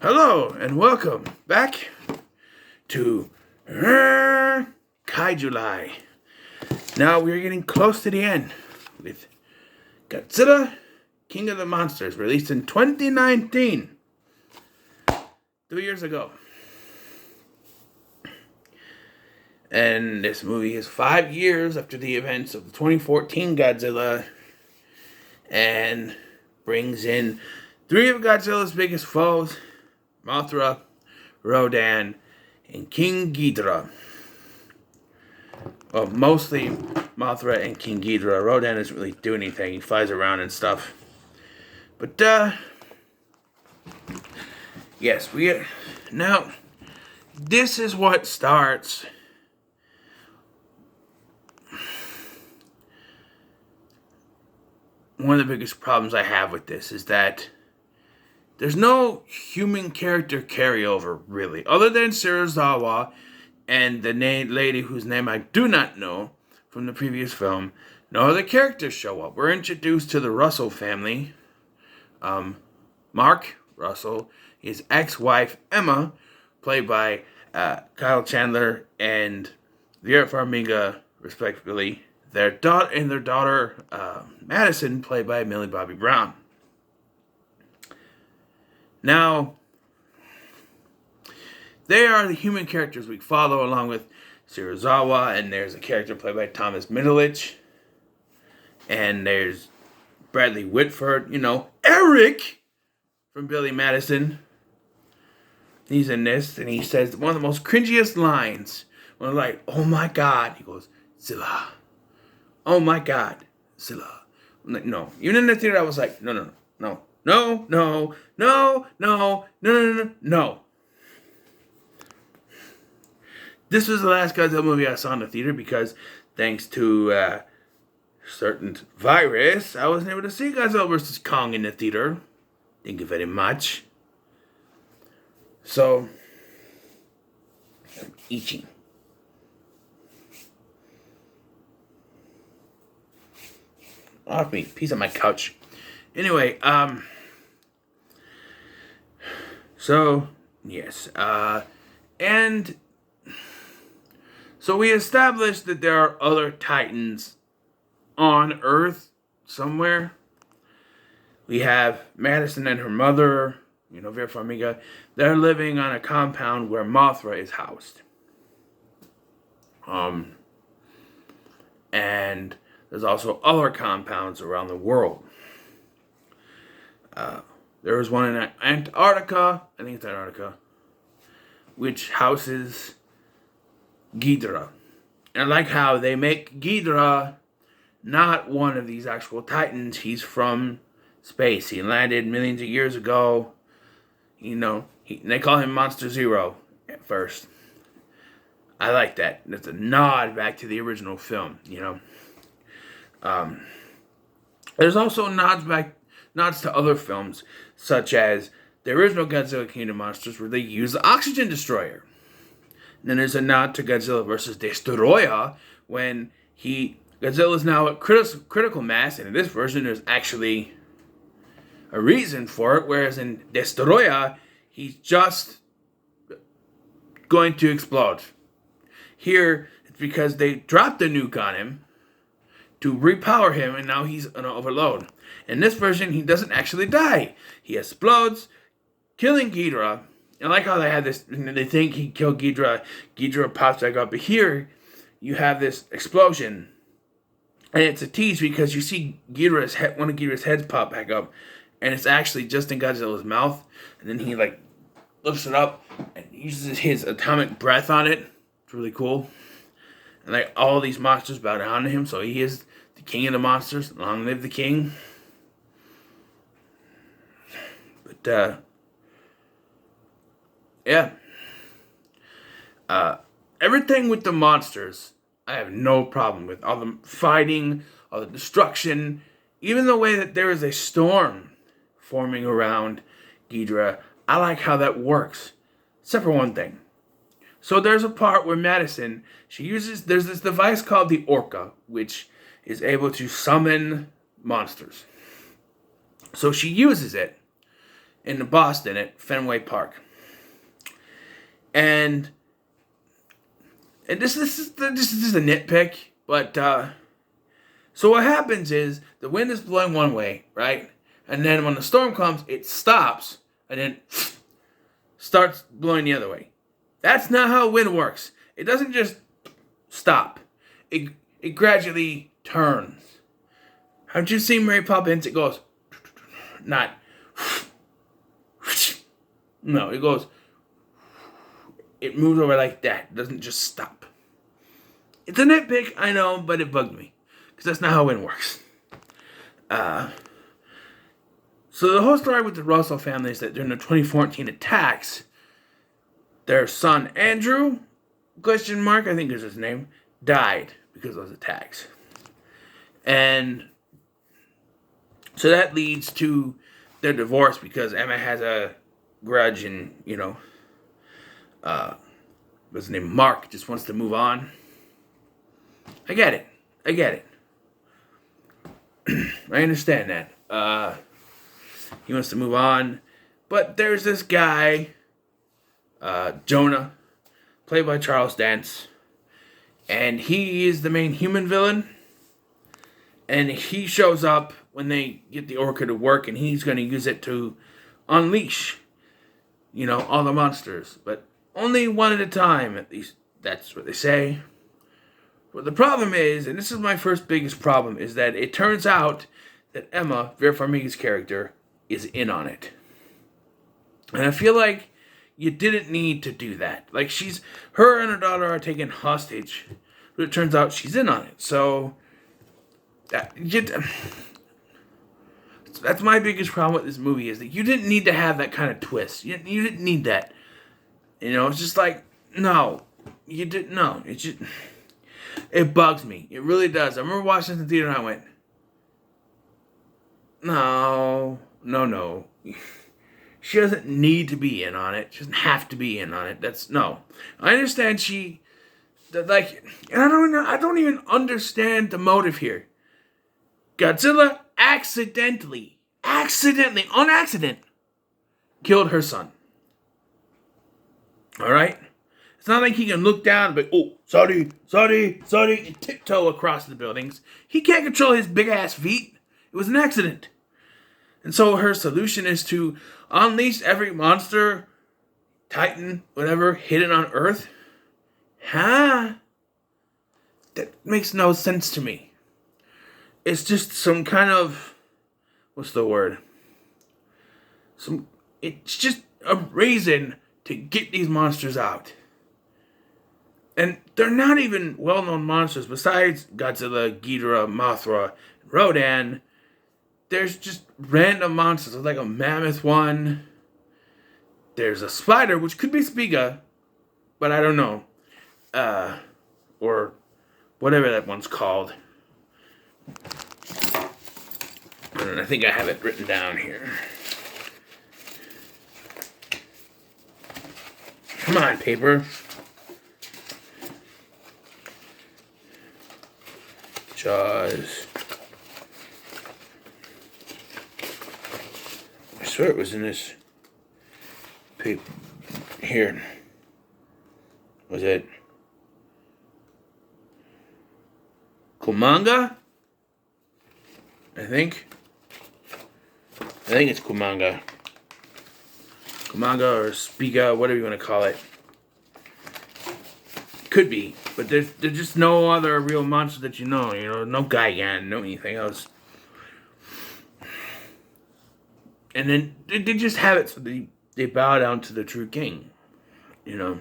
Hello and welcome back to Kaijuly. Now we're getting close to the end with Godzilla, King of the Monsters, released in 2019, 2 years ago. And this movie is 5 years after the events of the 2014 Godzilla and brings in three of Godzilla's biggest foes, Mothra, Rodan, and King Ghidorah. Well, mostly Mothra and King Ghidorah. Rodan doesn't really do anything. He flies around and stuff. But, yes, now, this is what starts one of the biggest problems I have with this is that there's no human character carryover, really, other than Serizawa and the lady whose name I do not know from the previous film. No other characters show up. We're introduced to the Russell family. Mark Russell, his ex-wife Emma, played by Kyle Chandler and Vera Farmiga, respectively. Their daughter Madison, played by Millie Bobby Brown. Now, they are the human characters we follow along with Serizawa, and there's a character played by Thomas Middleditch, and there's Bradley Whitford, Eric from Billy Madison. He's in this, and he says one of the most cringiest lines. When like, oh my God, he goes, Zilla. Oh my God, Zilla. I'm like, no. Even in the theater, I was like, no. This was the last Godzilla movie I saw in the theater because, thanks to a certain virus, I wasn't able to see Godzilla vs. Kong in the theater. Thank you very much. So, I'm itching. Off me, piece of my couch. Anyway, so, yes, and so we established that there are other Titans on Earth somewhere. We have Madison and her mother, Vera Farmiga. They're living on a compound where Mothra is housed. And there's also other compounds around the world. There was one in Antarctica, I think it's Antarctica, which houses Ghidorah. And I like how they make Ghidorah not one of these actual Titans. He's from space. He landed millions of years ago. They call him Monster Zero at first. I like that. That's a nod back to the original film, There's also nods to other films, such as the original Godzilla King of the Monsters, where they use the oxygen destroyer. And then there's a nod to Godzilla vs. Destoroyah, when Godzilla is now at critical mass, and in this version there's actually a reason for it, whereas in Destoroyah, he's just going to explode. Here, it's because they dropped the nuke on him to repower him, and now he's on overload. In this version, he doesn't actually die. He explodes, killing Ghidorah. I like how they had this, they think he killed Ghidorah. Ghidorah pops back up. But here, you have this explosion. And it's a tease because you see one of Ghidorah's heads pop back up. And it's actually just in Godzilla's mouth. And then he, lifts it up and uses his atomic breath on it. It's really cool. And, all these monsters bow down to him. So he is the king of the monsters. Long live the king. But, yeah. Everything with the monsters, I have no problem with. All the fighting, all the destruction, even the way that there is a storm forming around Ghidorah. I like how that works. Except for one thing. So there's a part where Madison, there's this device called the Orca, which is able to summon monsters. So she uses it. in Boston at Fenway Park. And this is just a nitpick, but so what happens is the wind is blowing one way, right? And then when the storm comes, it stops and then starts blowing the other way. That's not how wind works. It doesn't just stop. It gradually turns. Haven't you seen Mary Poppins? It goes not. No, it goes. It moves over like that. It doesn't just stop. It's a nitpick, I know, but it bugged me. Because that's not how wind works. So the whole story with the Russell family is that during the 2014 attacks, their son Andrew, I think is his name, died because of those attacks. And so that leads to their divorce because Emma has a grudge and, what's his name? Mark just wants to move on. I get it. I understand that. He wants to move on. But there's this guy, Jonah, played by Charles Dance. And he is the main human villain. And he shows up when they get the orca to work, and he's going to use it to unleash, all the monsters. But only one at a time, at least that's what they say. But the problem is, and this is my first biggest problem, is that it turns out that Emma, Vera Farmiga's character, is in on it. And I feel like you didn't need to do that. Like, her and her daughter are taken hostage, but it turns out she's in on it. So, that's my biggest problem with this movie, is that you didn't need to have that kind of twist. You didn't need that. It's just like, no. You didn't, no. It's just, it bugs me. It really does. I remember watching this in the theater and I went, no. She doesn't need to be in on it. She doesn't have to be in on it. No. I understand and I don't even understand the motive here. Godzilla accidentally, on accident, killed her son. Alright? It's not like he can look down and be, oh, sorry, and tiptoe across the buildings. He can't control his big ass feet. It was an accident. And so her solution is to unleash every monster, titan, whatever, hidden on Earth. That makes no sense to me. It's just some kind of, what's the word? It's just a reason to get these monsters out. And they're not even well-known monsters. Besides Godzilla, Ghidorah, Mothra, and Rodan, there's just random monsters. There's like a mammoth one. There's a spider, which could be Spiga, but I don't know. Or whatever that one's called. And I think I have it written down here. Come on, paper. Jaws. I swear it was in this paper. Here. Was it Kumanga? I think it's Kumanga. Kumanga or Spiga, whatever you want to call it. Could be, but there's just no other real monster that no Gigan, no anything else. And then they just have it so they bow down to the true king, The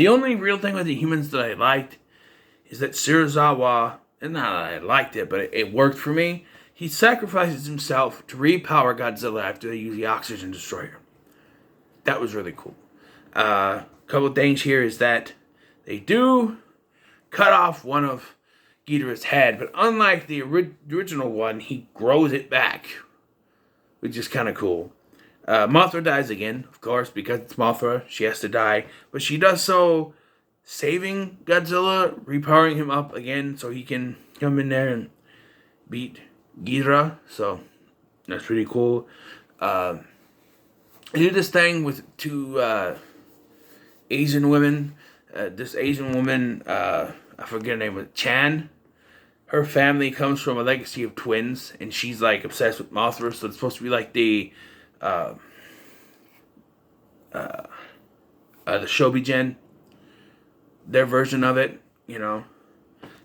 only real thing with the humans that I liked is that Serizawa, and not that I liked it, but it worked for me. He sacrifices himself to repower Godzilla after they use the oxygen destroyer. That was really cool. A couple of things here is that they do cut off one of Ghidorah's head, but unlike the original one, he grows it back, which is kind of cool. Mothra dies again, of course, because it's Mothra. She has to die, but she does so saving Godzilla, repowering him up again so he can come in there and beat Ghidorah. So, That's pretty cool. I did this thing with two Asian women. This Asian woman, I forget her name, but Chan. Her family comes from a legacy of twins, and she's like obsessed with Mothra. So it's supposed to be like the Shobigen, their version of it. Kind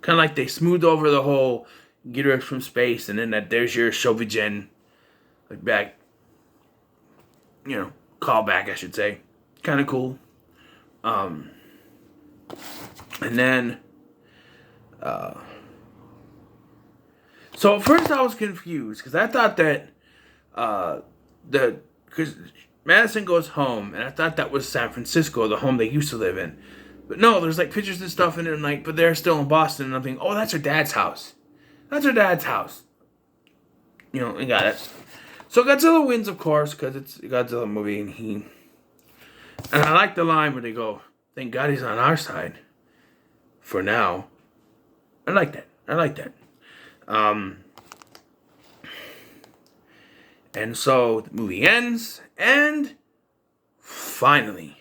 of like they smoothed over the whole get her from space, and then there's your Shobigen, like back, callback, I should say. Kind of cool. And then, so at first I was confused because I thought that because Madison goes home, and I thought that was San Francisco, the home they used to live in. But no, there's like pictures and stuff in it, and but they're still in Boston, and I'm thinking, oh, that's her dad's house. That's her dad's house. And got it. So Godzilla wins, of course, because it's a Godzilla movie, and I like the line where they go, "Thank God he's on our side." For now, I like that. And so the movie ends, and finally,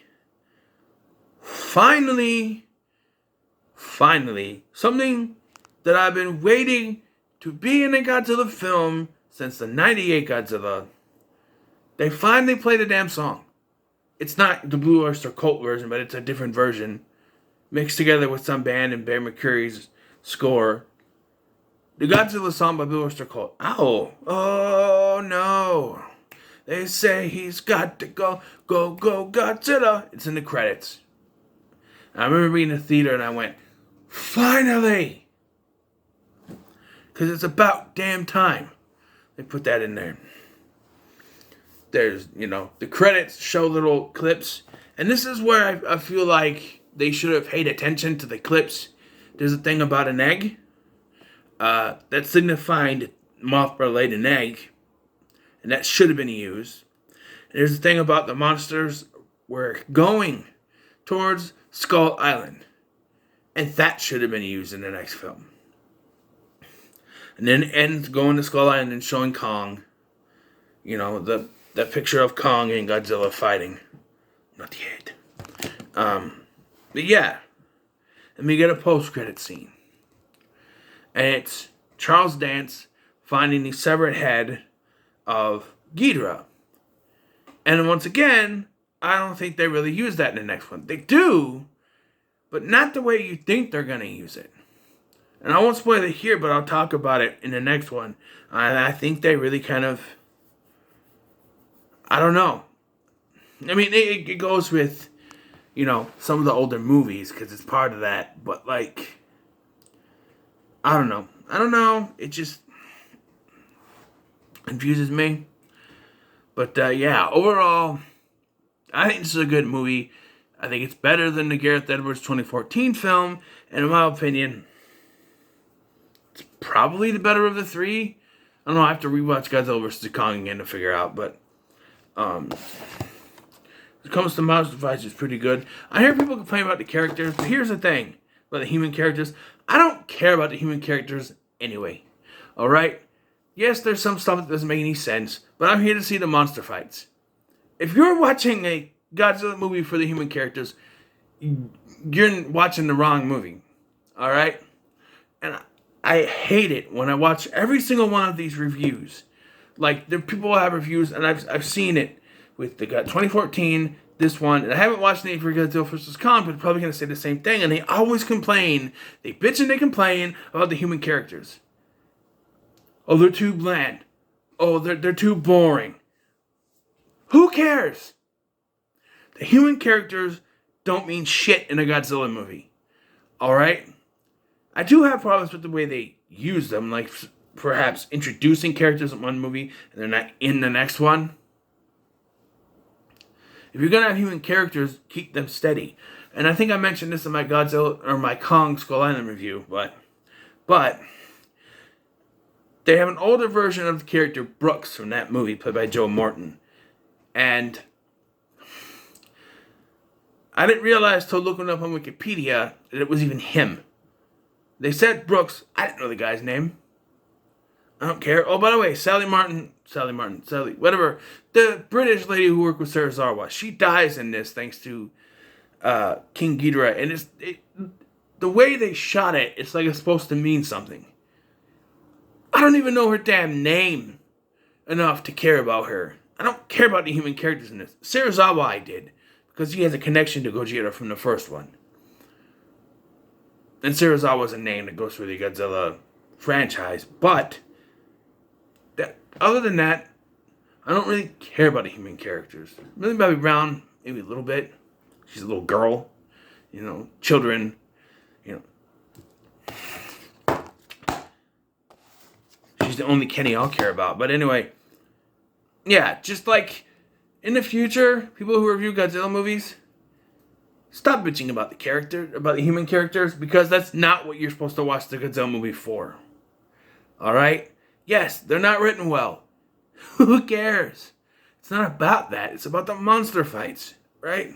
something that I've been waiting to be in a Godzilla film since the '98 Godzilla. They finally played a damn song. It's not the Blue Oyster Cult version, but it's a different version, mixed together with some band and Bear McCreary's score. The Godzilla song by Blue Oyster Cult. Oh no. They say he's got to go Godzilla. It's in the credits. I remember being in the theater and I went, finally! Because it's about damn time they put that in there. There's, the credits show little clips. And this is where I feel like they should have paid attention to the clips. There's a thing about an egg. That signified Mothra laid an egg. And that should have been used. And there's a thing about the monsters were going towards Skull Island. And that should have been used in the next film. And then it ends going to Skull Island and showing Kong. The picture of Kong and Godzilla fighting. Not yet. But yeah. And we get a post-credit scene. And it's Charles Dance finding the severed head of Ghidorah. And once again, I don't think they really use that in the next one. They do, but not the way you think they're going to use it. And I won't spoil it here, but I'll talk about it in the next one. And I think they really kind of, I don't know. I mean, it goes with, some of the older movies, because it's part of that. But, I don't know. It just confuses me. But, yeah, overall, I think this is a good movie. I think it's better than the Gareth Edwards 2014 film. And in my opinion, it's probably the better of the three. I don't know, I have to rewatch Godzilla vs. Kong again to figure out. But, when it comes to Monster Fights, it's pretty good. I hear people complain about the characters. But here's the thing about the human characters. I don't care about the human characters anyway. Alright? Yes, there's some stuff that doesn't make any sense, but I'm here to see the monster fights. If you're watching a Godzilla movie for the human characters, you're watching the wrong movie. Alright? And I hate it when I watch every single one of these reviews. Like, there people have reviews, and I've seen it with the 2014, this one, and I haven't watched any for Godzilla vs. Kong, but I'm probably going to say the same thing, and they always complain. They bitch and they complain about the human characters. Oh, they're too bland. Oh, they're too boring. Who cares? The human characters don't mean shit in a Godzilla movie. Alright? I do have problems with the way they use them, like perhaps introducing characters in one movie and they're not in the next one. If you're going to have human characters, keep them steady. And I think I mentioned this in my Godzilla or my Kong Skull Island review, but they have an older version of the character Brooks from that movie, played by Joe Morton. And I didn't realize till looking up on Wikipedia that it was even him. They said Brooks. I didn't know the guy's name. I don't care. Oh, by the way, Sally Martin Sally, whatever. The British lady who worked with Serizawa, she dies in this thanks to King Ghidorah. And the way they shot it, it's like it's supposed to mean something. I don't even know her damn name enough to care about her. I don't care about the human characters in this. Serizawa I did, because he has a connection to Gojira from the first one. And Serizawa is a name that goes through the Godzilla franchise. But, other than that, I don't really care about the human characters. Millie Bobby Brown, maybe a little bit. She's a little girl. You know, children. You know. She's the only Kenny I'll care about. But anyway, yeah, just like in the future, people who review Godzilla movies, stop bitching about the human characters, because that's not what you're supposed to watch the Godzilla movie for. Alright? Yes, they're not written well. Who cares? It's not about that. It's about the monster fights, right?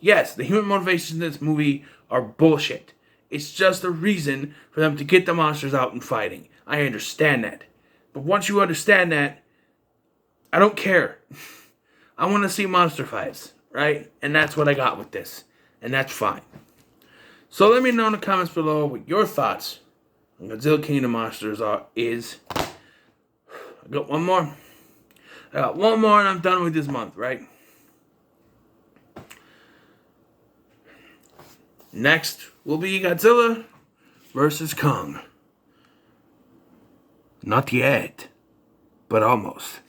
Yes, the human motivations in this movie are bullshit. It's just a reason for them to get the monsters out and fighting. I understand that. But once you understand that, I don't care. I want to see monster fights, right? And that's what I got with this. And that's fine. So let me know in the comments below what your thoughts on Godzilla King of the Monsters is. I got one more. And I'm done with this month, right? Next will be Godzilla versus Kong. Not yet, but almost.